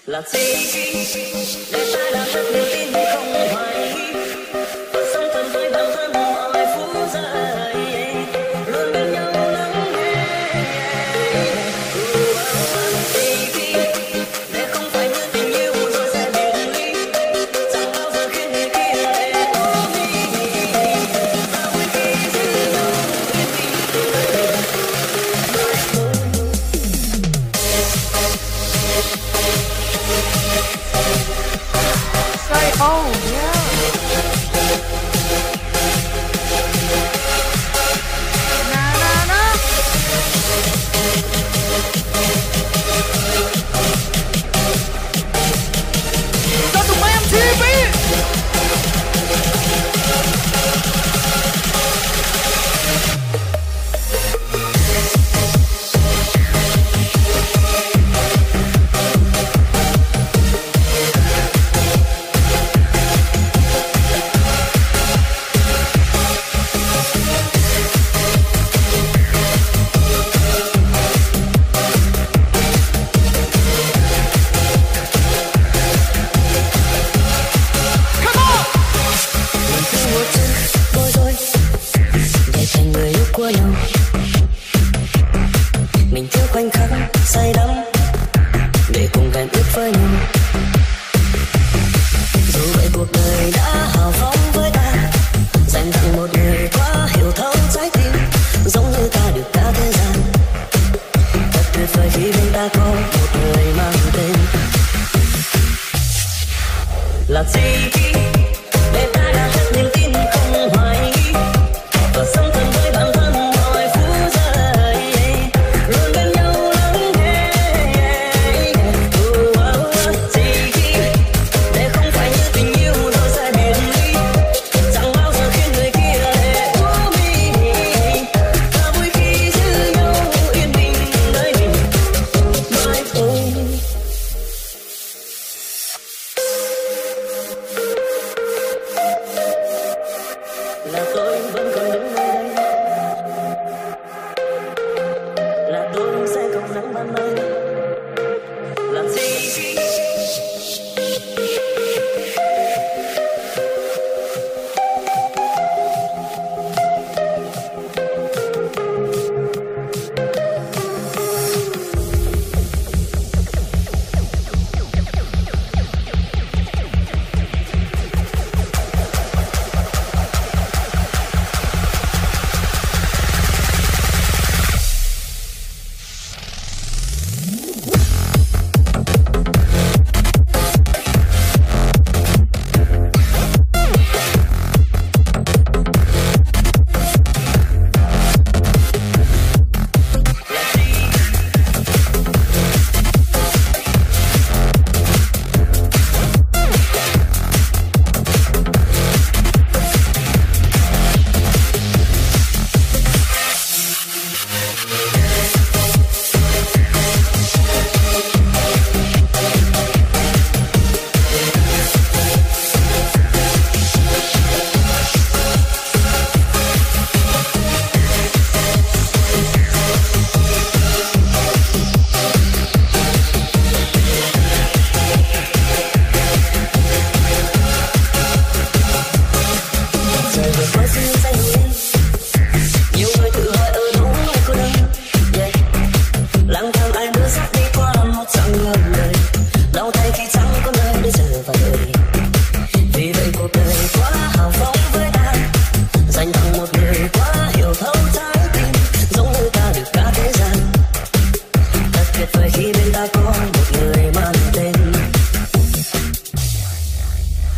là gì để ta đã mất niềm tin không hoài nghi và sống thân với bản thân mọi phút giây luôn bên nhau lắng nghe để không phải như tình yêu rồi sẽ biệt ly chẳng bao giờ khiến người kia để ôm đi ta vui khi giữ nhau yên Say oh yeah. Na na na. Cho tụi em TV. mình thiếu khoảnh khắc say đắm để cùng vẹn ước với nhau dù vậy cuộc đời đã hào phóng với ta dành tặng một người quá hiểu thấu trái tim giống như ta được cả thế gian thật tuyệt vời khi bên ta có một người mang tên là gì để ta đã hết niềm tin không hoài nghi và sống thân với bản thân mọi phút giây luôn bên nhau lắng nghe gì để không phải như tình yêu rồi sẽ biệt ly chẳng bao giờ khiến người kia để ôm đi ta vui khi giữ nhau yên bình nơi mình mãi ôm là tôi vẫn còn đứng nơi đây là tôi sẽ không nắng ban mai làm gì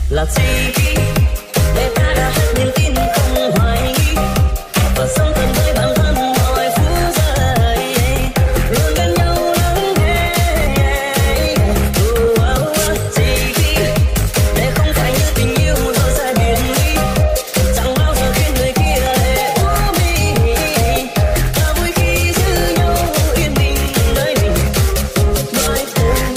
là gì để ta đã hết niềm tin không hoài nghi và sống thân với bản thân mọi phút giây luôn bên nhau lắng nghe gì để không phải như tình yêu rồi sẽ biệt ly chẳng bao giờ khiến người kia để ôm đi ta vui khi giữ nhau yên bình nơi mình mãi ôm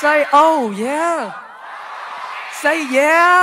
Say oh yeah. Say yeah.